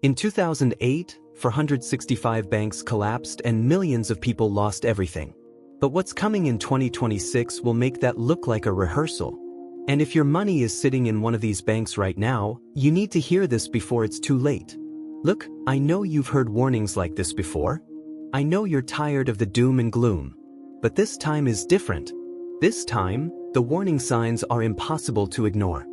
In 2008, 465 banks collapsed and millions of people lost everything. But what's coming in 2026 will make that look like a rehearsal. And if your money is sitting in one of these banks right now, you need to hear this before it's too late. Look, I know you've heard warnings like this before. I know you're tired of the doom and gloom. But this time is different. This time, the warning signs are impossible to ignore.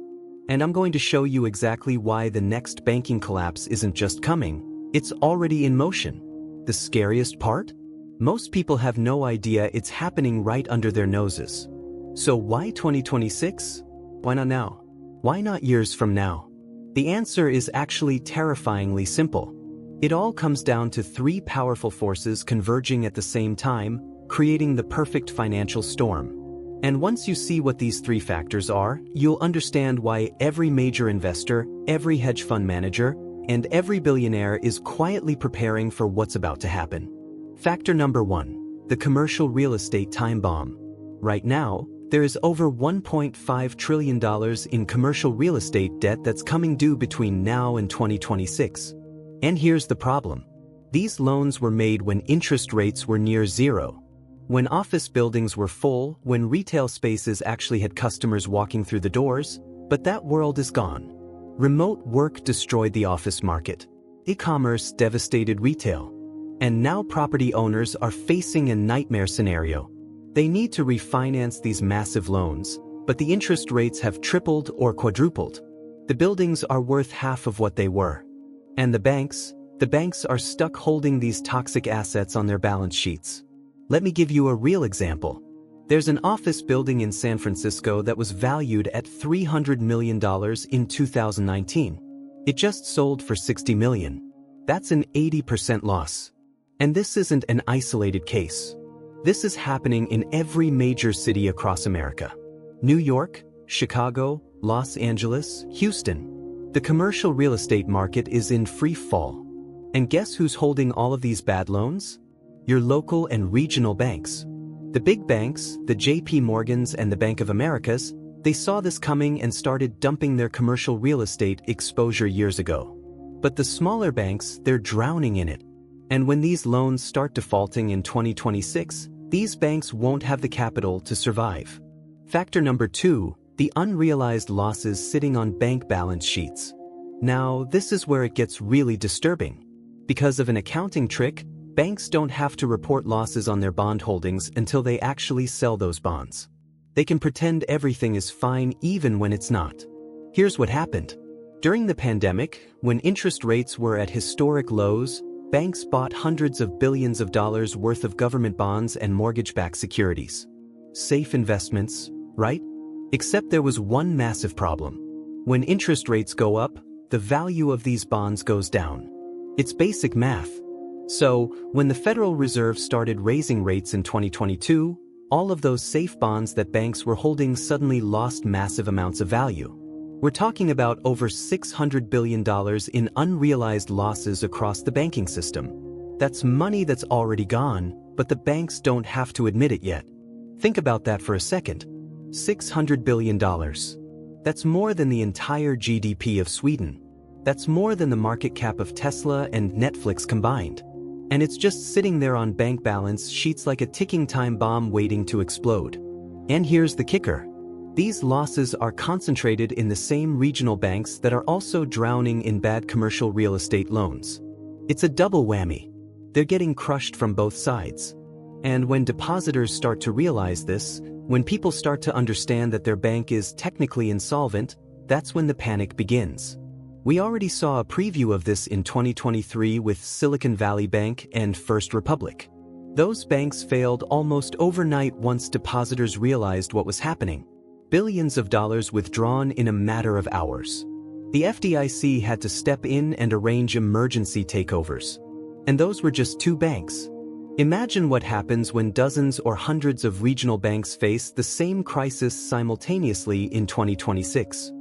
And I'm going to show you exactly why the next banking collapse isn't just coming, it's already in motion. The scariest part? Most people have no idea it's happening right under their noses. So why 2026? Why not now? Why not years from now? The answer is actually terrifyingly simple. It all comes down to three powerful forces converging at the same time, creating the perfect financial storm. And once you see what these three factors are, you'll understand why every major investor, every hedge fund manager, and every billionaire is quietly preparing for what's about to happen. Factor number 1, the commercial real estate time bomb. Right now, there is over $1.5 trillion in commercial real estate debt that's coming due between now and 2026. And here's the problem. These loans were made when interest rates were near zero. When office buildings were full, when retail spaces actually had customers walking through the doors, but that world is gone. Remote work destroyed the office market. E-commerce devastated retail. And now property owners are facing a nightmare scenario. They need to refinance these massive loans, but the interest rates have tripled or quadrupled. The buildings are worth half of what they were. And the banks are stuck holding these toxic assets on their balance sheets. Let me give you a real example. There's an office building in San Francisco that was valued at $300 million in 2019. It just sold for $60 million. That's an 80% loss. And this isn't an isolated case. This is happening in every major city across America. New York, Chicago, Los Angeles, Houston. The commercial real estate market is in free fall. And guess who's holding all of these bad loans? Your local and regional banks. The big banks, the JP Morgans and the Bank of Americas, they saw this coming and started dumping their commercial real estate exposure years ago. But the smaller banks, they're drowning in it. And when these loans start defaulting in 2026, these banks won't have the capital to survive. Factor number 2, the unrealized losses sitting on bank balance sheets. Now, this is where it gets really disturbing. Because of an accounting trick, banks don't have to report losses on their bond holdings until they actually sell those bonds. They can pretend everything is fine even when it's not. Here's what happened. During the pandemic, when interest rates were at historic lows, banks bought hundreds of billions of dollars worth of government bonds and mortgage-backed securities. Safe investments, right? Except there was one massive problem. When interest rates go up, the value of these bonds goes down. It's basic math. So, when the Federal Reserve started raising rates in 2022, all of those safe bonds that banks were holding suddenly lost massive amounts of value. We're talking about over $600 billion in unrealized losses across the banking system. That's money that's already gone, but the banks don't have to admit it yet. Think about that for a second. $600 billion. That's more than the entire GDP of Sweden. That's more than the market cap of Tesla and Netflix combined. And it's just sitting there on bank balance sheets like a ticking time bomb waiting to explode. And here's the kicker. These losses are concentrated in the same regional banks that are also drowning in bad commercial real estate loans. It's a double whammy. They're getting crushed from both sides. And when depositors start to realize this, when people start to understand that their bank is technically insolvent, that's when the panic begins. We already saw a preview of this in 2023 with Silicon Valley Bank and First Republic. Those banks failed almost overnight once depositors realized what was happening. Billions of dollars withdrawn in a matter of hours. The FDIC had to step in and arrange emergency takeovers. And those were just two banks. Imagine what happens when dozens or hundreds of regional banks face the same crisis simultaneously in 2026.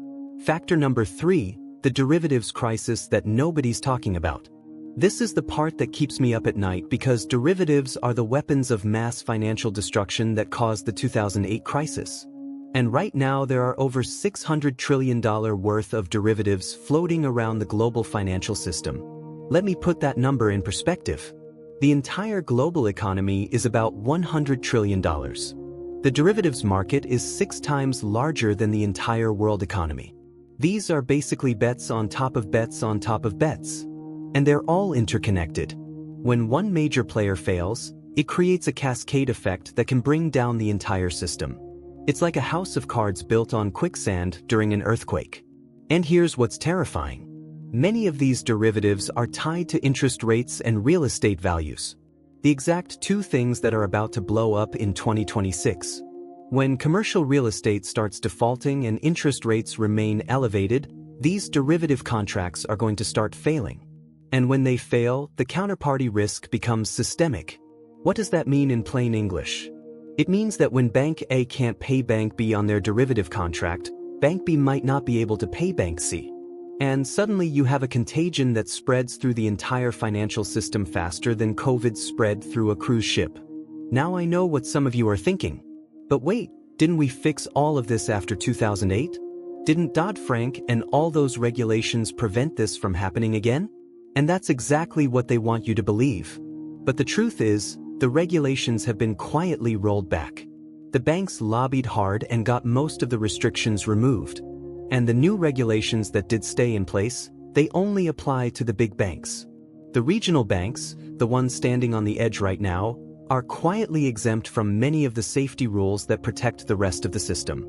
Factor number 3, the derivatives crisis that nobody's talking about. This is the part that keeps me up at night because derivatives are the weapons of mass financial destruction that caused the 2008 crisis. And right now there are over $600 trillion worth of derivatives floating around the global financial system. Let me put that number in perspective. The entire global economy is about $100 trillion. The derivatives market is 6 times larger than the entire world economy. These are basically bets on top of bets on top of bets. And they're all interconnected. When one major player fails, it creates a cascade effect that can bring down the entire system. It's like a house of cards built on quicksand during an earthquake. And here's what's terrifying. Many of these derivatives are tied to interest rates and real estate values. The exact two things that are about to blow up in 2026. When commercial real estate starts defaulting and interest rates remain elevated, these derivative contracts are going to start failing. And when they fail, the counterparty risk becomes systemic. What does that mean in plain English? It means that when Bank A can't pay Bank B on their derivative contract, Bank B might not be able to pay Bank C. And suddenly you have a contagion that spreads through the entire financial system faster than COVID spread through a cruise ship. Now I know what some of you are thinking. But wait, didn't we fix all of this after 2008? Didn't Dodd-Frank and all those regulations prevent this from happening again? And that's exactly what they want you to believe. But the truth is, the regulations have been quietly rolled back. The banks lobbied hard and got most of the restrictions removed. And the new regulations that did stay in place, they only apply to the big banks. The regional banks, the ones standing on the edge right now, are quietly exempt from many of the safety rules that protect the rest of the system.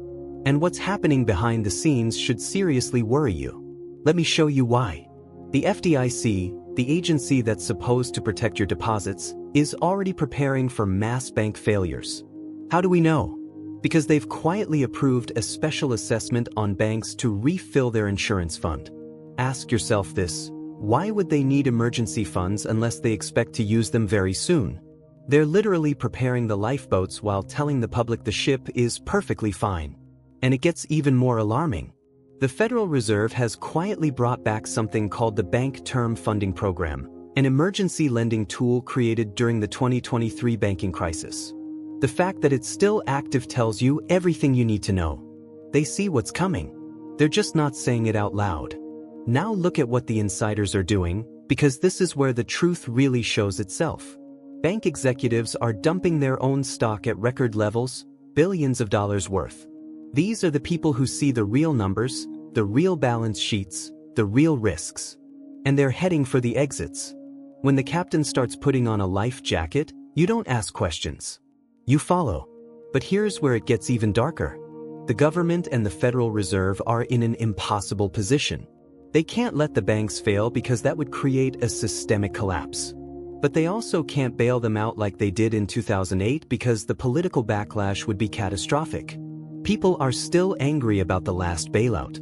And what's happening behind the scenes should seriously worry you. Let me show you why. The FDIC, the agency that's supposed to protect your deposits, is already preparing for mass bank failures. How do we know? Because they've quietly approved a special assessment on banks to refill their insurance fund. Ask yourself this: why would they need emergency funds unless they expect to use them very soon? They're literally preparing the lifeboats while telling the public the ship is perfectly fine. And it gets even more alarming. The Federal Reserve has quietly brought back something called the Bank Term Funding Program, an emergency lending tool created during the 2023 banking crisis. The fact that it's still active tells you everything you need to know. They see what's coming. They're just not saying it out loud. Now look at what the insiders are doing, because this is where the truth really shows itself. Bank executives are dumping their own stock at record levels, billions of dollars worth. These are the people who see the real numbers, the real balance sheets, the real risks. And they're heading for the exits. When the captain starts putting on a life jacket, you don't ask questions. You follow. But here's where it gets even darker. The government and the Federal Reserve are in an impossible position. They can't let the banks fail because that would create a systemic collapse. But they also can't bail them out like they did in 2008 because the political backlash would be catastrophic. People are still angry about the last bailout.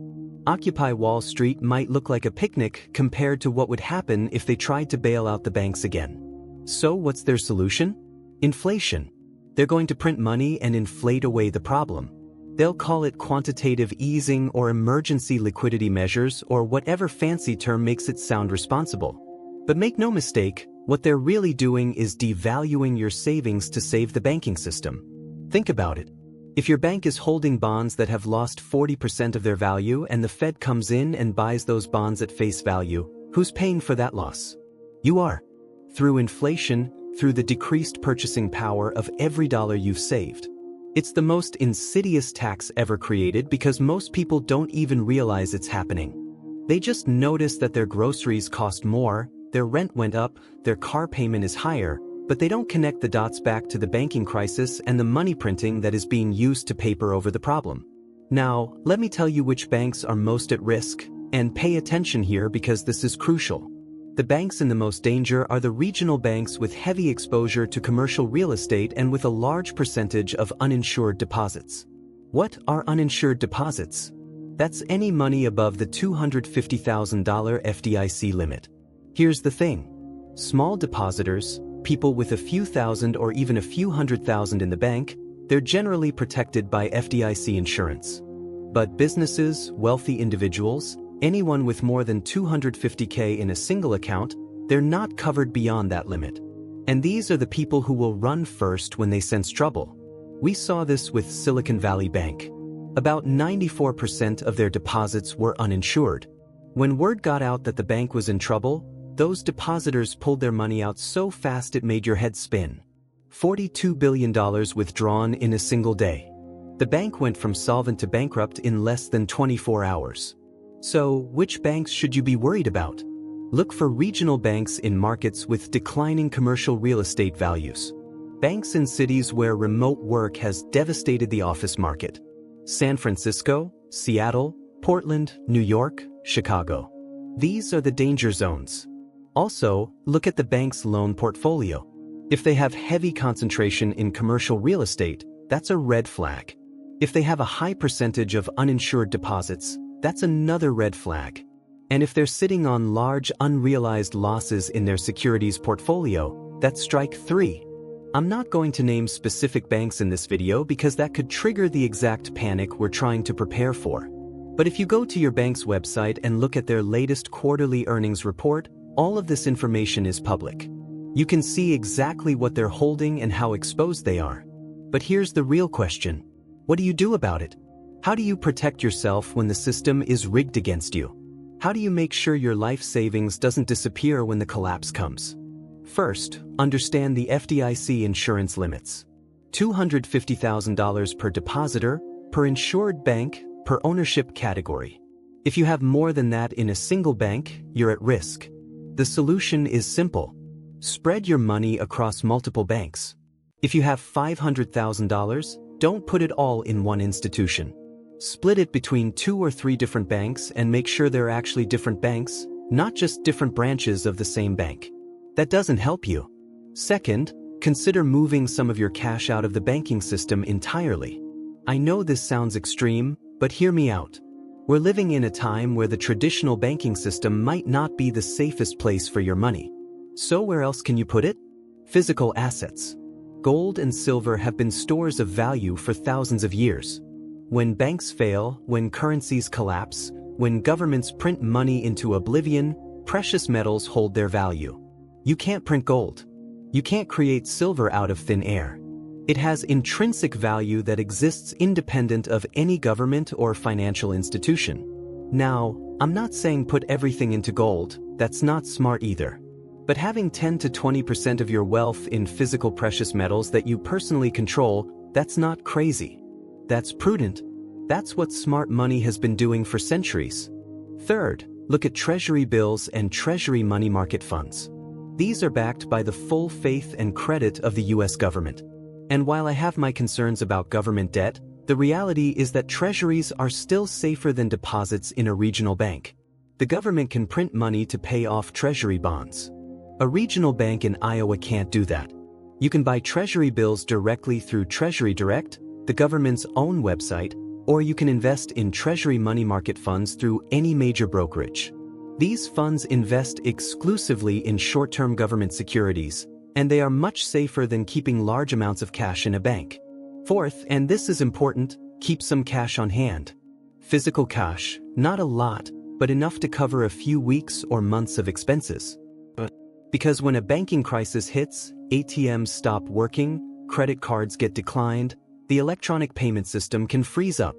Occupy Wall Street might look like a picnic compared to what would happen if they tried to bail out the banks again. So what's their solution? Inflation. They're going to print money and inflate away the problem. They'll call it quantitative easing or emergency liquidity measures or whatever fancy term makes it sound responsible. But make no mistake, what they're really doing is devaluing your savings to save the banking system. Think about it. If your bank is holding bonds that have lost 40% of their value and the Fed comes in and buys those bonds at face value, who's paying for that loss? You are. Through inflation, through the decreased purchasing power of every dollar you've saved. It's the most insidious tax ever created because most people don't even realize it's happening. They just notice that their groceries cost more, their rent went up, their car payment is higher, but they don't connect the dots back to the banking crisis and the money printing that is being used to paper over the problem. Now, let me tell you which banks are most at risk, and pay attention here because this is crucial. The banks in the most danger are the regional banks with heavy exposure to commercial real estate and with a large percentage of uninsured deposits. What are uninsured deposits? That's any money above the $250,000 FDIC limit. Here's the thing. Small depositors, people with a few thousand or even a few hundred thousand in the bank, they're generally protected by FDIC insurance. But businesses, wealthy individuals, anyone with more than $250K in a single account, they're not covered beyond that limit. And these are the people who will run first when they sense trouble. We saw this with Silicon Valley Bank. About 94% of their deposits were uninsured. When word got out that the bank was in trouble, those depositors pulled their money out so fast it made your head spin. $42 billion withdrawn in a single day. The bank went from solvent to bankrupt in less than 24 hours. So, which banks should you be worried about? Look for regional banks in markets with declining commercial real estate values. Banks in cities where remote work has devastated the office market. San Francisco, Seattle, Portland, New York, Chicago. These are the danger zones. Also, look at the bank's loan portfolio. If they have heavy concentration in commercial real estate, that's a red flag. If they have a high percentage of uninsured deposits, that's another red flag. And if they're sitting on large unrealized losses in their securities portfolio, that's strike 3. I'm not going to name specific banks in this video because that could trigger the exact panic we're trying to prepare for. But if you go to your bank's website and look at their latest quarterly earnings report, all of this information is public. You can see exactly what they're holding and how exposed they are. But here's the real question. What do you do about it? How do you protect yourself when the system is rigged against you? How do you make sure your life savings doesn't disappear when the collapse comes? First, understand the FDIC insurance limits. $250,000 per depositor, per insured bank, per ownership category. If you have more than that in a single bank, you're at risk. The solution is simple. Spread your money across multiple banks. If you have $500,000, don't put it all in one institution. Split it between 2 or 3 different banks and make sure they're actually different banks, not just different branches of the same bank. That doesn't help you. Second, consider moving some of your cash out of the banking system entirely. I know this sounds extreme, but hear me out. We're living in a time where the traditional banking system might not be the safest place for your money. So where else can you put it? Physical assets. Gold and silver have been stores of value for thousands of years. When banks fail, when currencies collapse, when governments print money into oblivion, precious metals hold their value. You can't print gold. You can't create silver out of thin air. It has intrinsic value that exists independent of any government or financial institution. Now, I'm not saying put everything into gold, that's not smart either. But having 10 to 20% of your wealth in physical precious metals that you personally control, that's not crazy. That's prudent. That's what smart money has been doing for centuries. Third, look at treasury bills and treasury money market funds. These are backed by the full faith and credit of the US government. And while I have my concerns about government debt, the reality is that treasuries are still safer than deposits in a regional bank. The government can print money to pay off treasury bonds. A regional bank in Iowa can't do that. You can buy treasury bills directly through Treasury Direct, the government's own website, or you can invest in treasury money market funds through any major brokerage. These funds invest exclusively in short-term government securities, and they are much safer than keeping large amounts of cash in a bank. Fourth, and this is important, keep some cash on hand. Physical cash, not a lot, but enough to cover a few weeks or months of expenses. Because when a banking crisis hits, ATMs stop working, credit cards get declined, the electronic payment system can freeze up.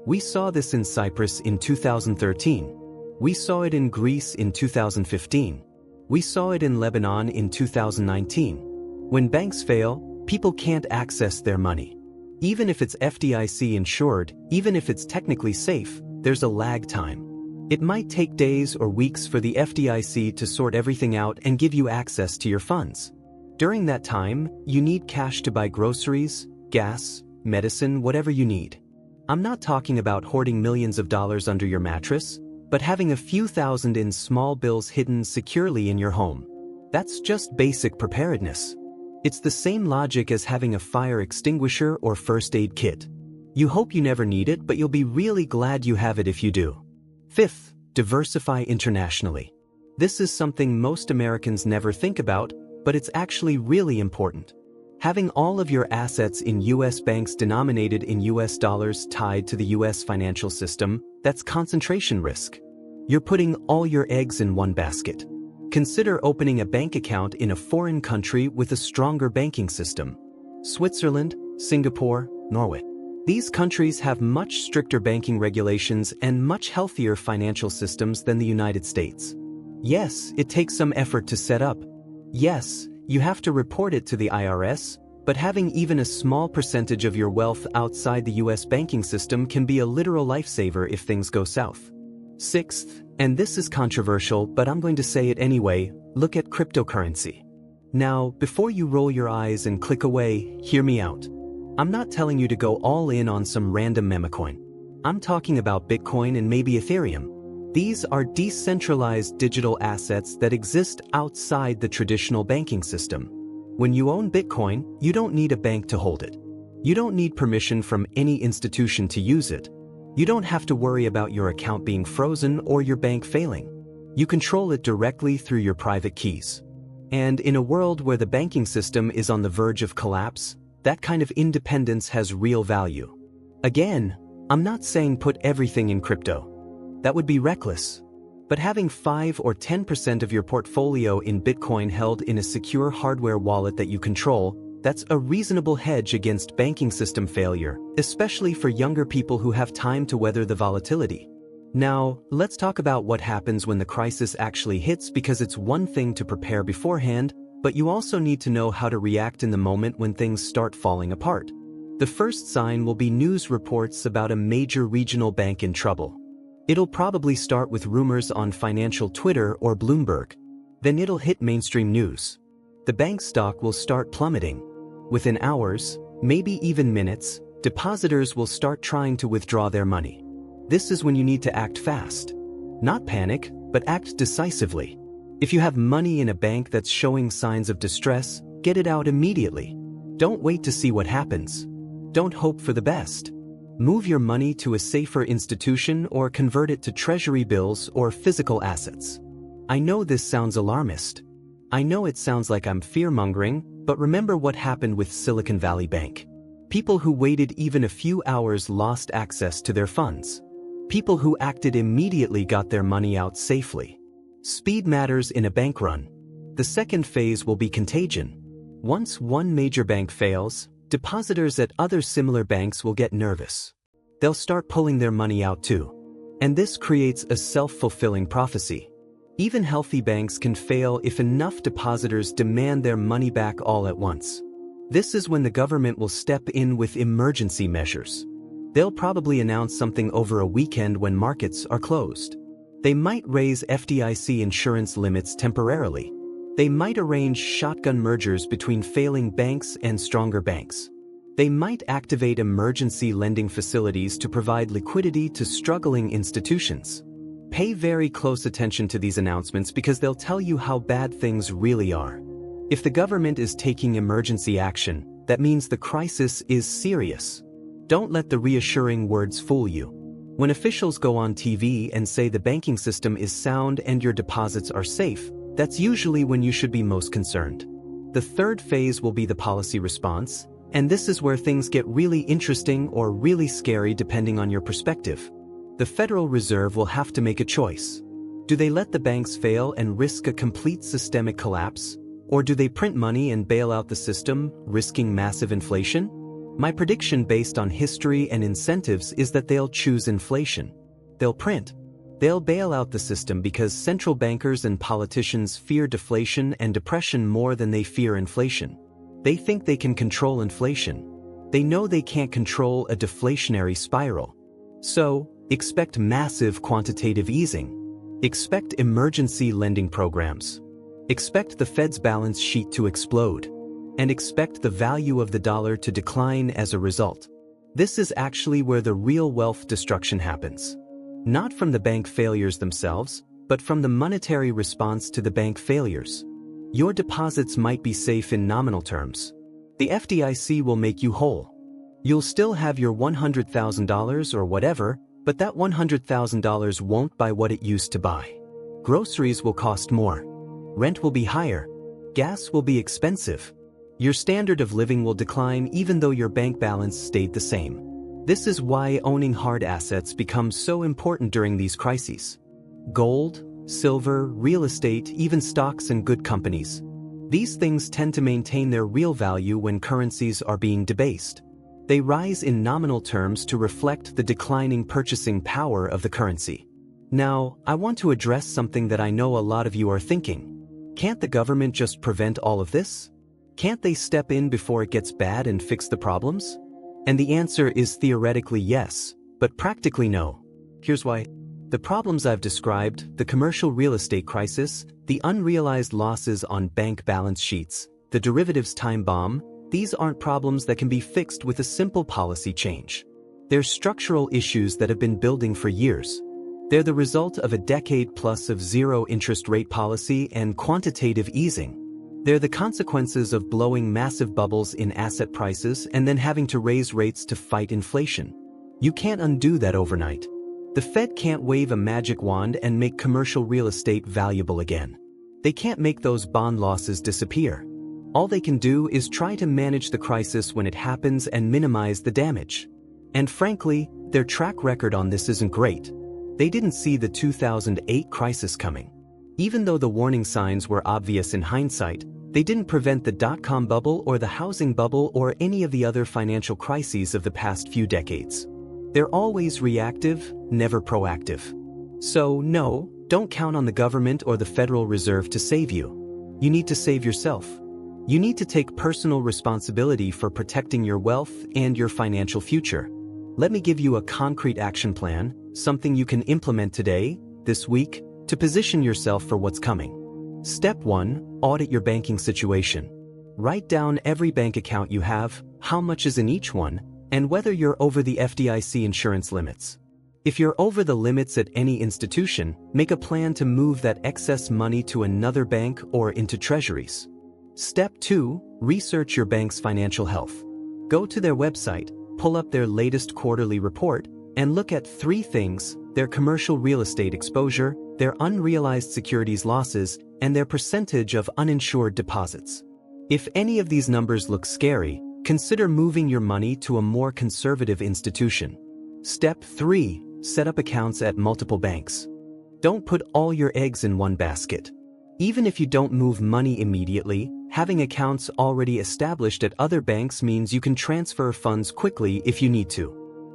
We saw this in Cyprus in 2013. We saw it in Greece in 2015. We saw it in Lebanon in 2019. When banks fail, people can't access their money. Even if it's FDIC insured, even if it's technically safe, there's a lag time. It might take days or weeks for the FDIC to sort everything out and give you access to your funds. During that time, you need cash to buy groceries, gas, medicine, whatever you need. I'm not talking about hoarding millions of dollars under your mattress, but having a few thousand in small bills hidden securely in your home. That's just basic preparedness. It's the same logic as having a fire extinguisher or first aid kit. You hope you never need it, but you'll be really glad you have it if you do. Fifth, diversify internationally. This is something most Americans never think about, but it's actually really important. Having all of your assets in US banks denominated in US dollars tied to the US financial system, that's concentration risk. You're putting all your eggs in one basket. Consider opening a bank account in a foreign country with a stronger banking system. Switzerland, Singapore, Norway. These countries have much stricter banking regulations and much healthier financial systems than the United States. Yes, it takes some effort to set up. Yes, you have to report it to the IRS, but having even a small percentage of your wealth outside the US banking system can be a literal lifesaver if things go south. Sixth, and this is controversial, but I'm going to say it anyway, look at cryptocurrency. Now, before you roll your eyes and click away, hear me out. I'm not telling you to go all in on some random meme coin. I'm talking about Bitcoin and maybe Ethereum. These are decentralized digital assets that exist outside the traditional banking system. When you own Bitcoin, you don't need a bank to hold it. You don't need permission from any institution to use it. You don't have to worry about your account being frozen or your bank failing. You control it directly through your private keys. And in a world where the banking system is on the verge of collapse, that kind of independence has real value. Again, I'm not saying put everything in crypto. That would be reckless. But having 5 or 10% of your portfolio in Bitcoin held in a secure hardware wallet that you control, that's a reasonable hedge against banking system failure, especially for younger people who have time to weather the volatility. Now, let's talk about what happens when the crisis actually hits, because it's one thing to prepare beforehand, but you also need to know how to react in the moment when things start falling apart. The first sign will be news reports about a major regional bank in trouble. It'll probably start with rumors on financial Twitter or Bloomberg. Then it'll hit mainstream news. The bank stock will start plummeting. Within hours, maybe even minutes, depositors will start trying to withdraw their money. This is when you need to act fast. Not panic, but act decisively. If you have money in a bank that's showing signs of distress, get it out immediately. Don't wait to see what happens. Don't hope for the best. Move your money to a safer institution or convert it to treasury bills or physical assets. I know this sounds alarmist. I know it sounds like I'm fear-mongering, but remember what happened with Silicon Valley Bank. People who waited even a few hours lost access to their funds. People who acted immediately got their money out safely. Speed matters in a bank run. The second phase will be contagion. Once one major bank fails, depositors at other similar banks will get nervous. They'll start pulling their money out too. And this creates a self-fulfilling prophecy. Even healthy banks can fail if enough depositors demand their money back all at once. This is when the government will step in with emergency measures. They'll probably announce something over a weekend when markets are closed. They might raise FDIC insurance limits temporarily. They might arrange shotgun mergers between failing banks and stronger banks. They might activate emergency lending facilities to provide liquidity to struggling institutions. Pay very close attention to these announcements because they'll tell you how bad things really are. If the government is taking emergency action, that means the crisis is serious. Don't let the reassuring words fool you. When officials go on TV and say the banking system is sound and your deposits are safe, that's usually when you should be most concerned. The third phase will be the policy response, and this is where things get really interesting or really scary depending on your perspective. The Federal Reserve will have to make a choice. Do they let the banks fail and risk a complete systemic collapse? Or do they print money and bail out the system, risking massive inflation? My prediction based on history and incentives is that they'll choose inflation. They'll print. They'll bail out the system because central bankers and politicians fear deflation and depression more than they fear inflation. They think they can control inflation. They know they can't control a deflationary spiral. So, expect massive quantitative easing. Expect emergency lending programs. Expect the Fed's balance sheet to explode. And expect the value of the dollar to decline as a result. This is actually where the real wealth destruction happens. Not from the bank failures themselves, but from the monetary response to the bank failures. Your deposits might be safe in nominal terms. The FDIC will make you whole. You'll still have your $100,000 or whatever, but that $100,000 won't buy what it used to buy. Groceries will cost more. Rent will be higher. Gas will be expensive. Your standard of living will decline even though your bank balance stayed the same. This is why owning hard assets becomes so important during these crises. Gold, silver, real estate, even stocks and good companies. These things tend to maintain their real value when currencies are being debased. They rise in nominal terms to reflect the declining purchasing power of the currency. Now, I want to address something that I know a lot of you are thinking. Can't the government just prevent all of this? Can't they step in before it gets bad and fix the problems? And the answer is theoretically yes, but practically no. Here's why. The problems I've described, the commercial real estate crisis, the unrealized losses on bank balance sheets, the derivatives time bomb, these aren't problems that can be fixed with a simple policy change. They're structural issues that have been building for years. They're the result of a decade plus of zero interest rate policy and quantitative easing. They're the consequences of blowing massive bubbles in asset prices and then having to raise rates to fight inflation. You can't undo that overnight. The Fed can't wave a magic wand and make commercial real estate valuable again. They can't make those bond losses disappear. All they can do is try to manage the crisis when it happens and minimize the damage. And frankly, their track record on this isn't great. They didn't see the 2008 crisis coming. Even though the warning signs were obvious in hindsight, they didn't prevent the dot-com bubble or the housing bubble or any of the other financial crises of the past few decades. They're always reactive, never proactive. So no, don't count on the government or the Federal Reserve to save you. You need to save yourself. You need to take personal responsibility for protecting your wealth and your financial future. Let me give you a concrete action plan, something you can implement today, this week, to position yourself for what's coming. Step 1. Audit your banking situation. Write down every bank account you have, how much is in each one, and whether you're over the FDIC insurance limits. If you're over the limits at any institution, make a plan to move that excess money to another bank or into treasuries. Step 2. Research your bank's financial health. Go to their website, pull up their latest quarterly report, and look at 3 things: their commercial real estate exposure, their unrealized securities losses, and their percentage of uninsured deposits. If any of these numbers look scary, consider moving your money to a more conservative institution. Step 3. Set up accounts at multiple banks. Don't put all your eggs in one basket. Even if you don't move money immediately, having accounts already established at other banks means you can transfer funds quickly if you need to.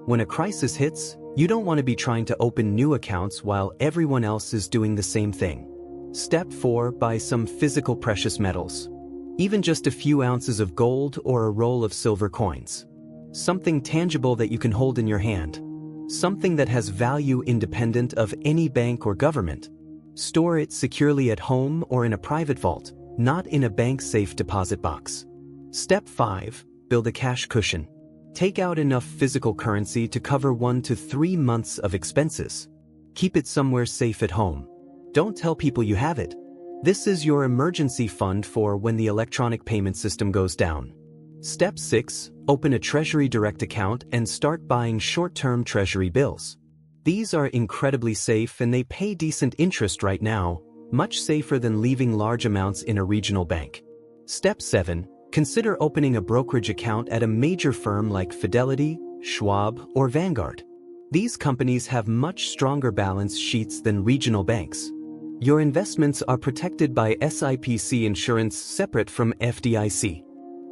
When a crisis hits, you don't want to be trying to open new accounts while everyone else is doing the same thing. Step 4. Buy some physical precious metals. Even just a few ounces of gold or a roll of silver coins. Something tangible that you can hold in your hand. Something that has value independent of any bank or government. Store it securely at home or in a private vault, not in a bank safe deposit box. Step 5. Build a cash cushion. Take out enough physical currency to cover 1 to 3 months of expenses. Keep it somewhere safe at home. Don't tell people you have it. This is your emergency fund for when the electronic payment system goes down. Step 6. Open a Treasury Direct account and start buying short-term Treasury bills. These are incredibly safe and they pay decent interest right now, much safer than leaving large amounts in a regional bank. Step 7. Consider opening a brokerage account at a major firm like Fidelity, Schwab, or Vanguard. These companies have much stronger balance sheets than regional banks. Your investments are protected by SIPC insurance separate from FDIC.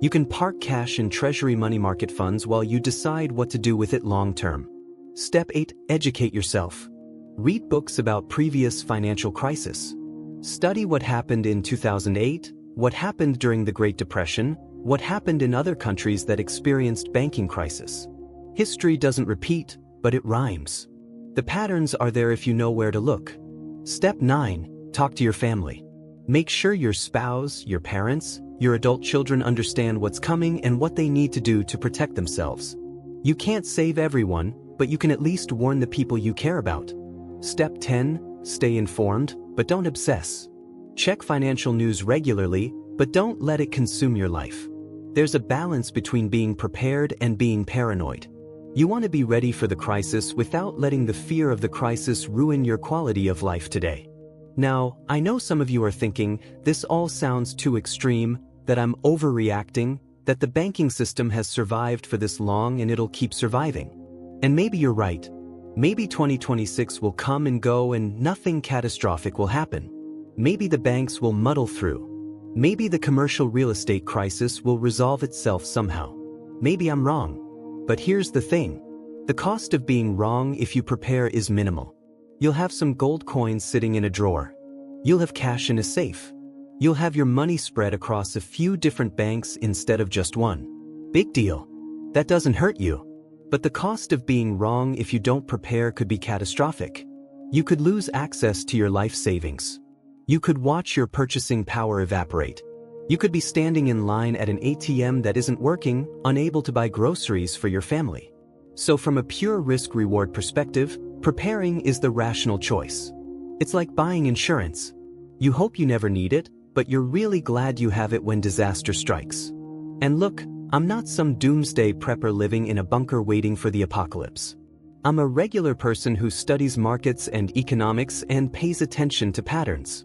You can park cash in Treasury money market funds while you decide what to do with it long term. Step 8. Educate yourself. Read books about previous financial crises. Study what happened in 2008, what happened during the Great Depression, what happened in other countries that experienced banking crisis. History doesn't repeat, but it rhymes. The patterns are there if you know where to look. Step 9. Talk to your family. Make sure your spouse, your parents, your adult children understand what's coming and what they need to do to protect themselves. You can't save everyone, but you can at least warn the people you care about. Step 10. Stay informed, but don't obsess. Check financial news regularly, but don't let it consume your life. There's a balance between being prepared and being paranoid. You want to be ready for the crisis without letting the fear of the crisis ruin your quality of life today. Now, I know some of you are thinking, this all sounds too extreme, that I'm overreacting, that the banking system has survived for this long and it'll keep surviving. And maybe you're right. Maybe 2026 will come and go and nothing catastrophic will happen. Maybe the banks will muddle through. Maybe the commercial real estate crisis will resolve itself somehow. Maybe I'm wrong. But here's the thing. The cost of being wrong if you prepare is minimal. You'll have some gold coins sitting in a drawer. You'll have cash in a safe. You'll have your money spread across a few different banks instead of just one. Big deal. That doesn't hurt you. But the cost of being wrong if you don't prepare could be catastrophic. You could lose access to your life savings. You could watch your purchasing power evaporate. You could be standing in line at an ATM that isn't working, unable to buy groceries for your family. So from a pure risk-reward perspective, preparing is the rational choice. It's like buying insurance. You hope you never need it, but you're really glad you have it when disaster strikes. And look, I'm not some doomsday prepper living in a bunker waiting for the apocalypse. I'm a regular person who studies markets and economics and pays attention to patterns.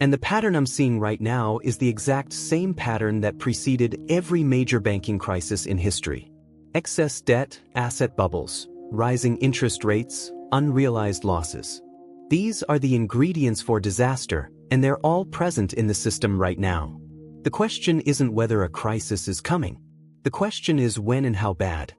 And the pattern I'm seeing right now is the exact same pattern that preceded every major banking crisis in history. Excess debt, asset bubbles, rising interest rates, unrealized losses. These are the ingredients for disaster, and they're all present in the system right now. The question isn't whether a crisis is coming. The question is when and how bad.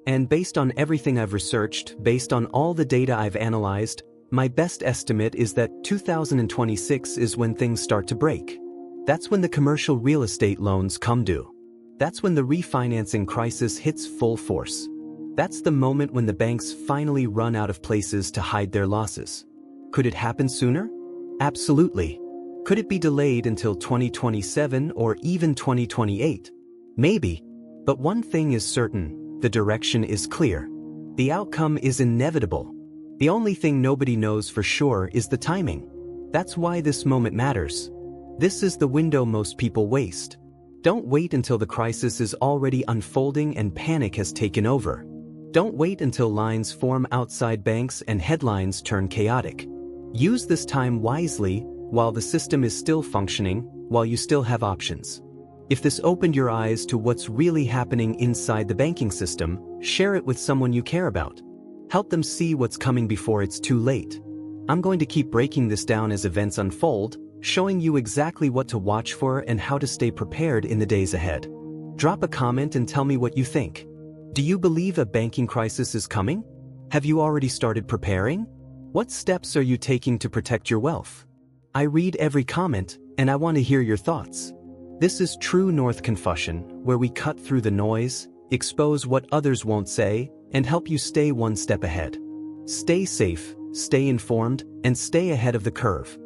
And based on everything I've researched, based on all the data I've analyzed, my best estimate is that 2026 is when things start to break. That's when the commercial real estate loans come due. That's when the refinancing crisis hits full force. That's the moment when the banks finally run out of places to hide their losses. Could it happen sooner? Absolutely. Could it be delayed until 2027 or even 2028? Maybe. But one thing is certain, the direction is clear. The outcome is inevitable. The only thing nobody knows for sure is the timing. That's why this moment matters. This is the window most people waste. Don't wait until the crisis is already unfolding and panic has taken over. Don't wait until lines form outside banks and headlines turn chaotic. Use this time wisely while the system is still functioning, while you still have options. If this opened your eyes to what's really happening inside the banking system, share it with someone you care about. Help them see what's coming before it's too late. I'm going to keep breaking this down as events unfold, showing you exactly what to watch for and how to stay prepared in the days ahead. Drop a comment and tell me what you think. Do you believe a banking crisis is coming? Have you already started preparing? What steps are you taking to protect your wealth? I read every comment, and I want to hear your thoughts. This is True North Confession, where we cut through the noise, expose what others won't say, and help you stay one step ahead. Stay safe, stay informed, and stay ahead of the curve.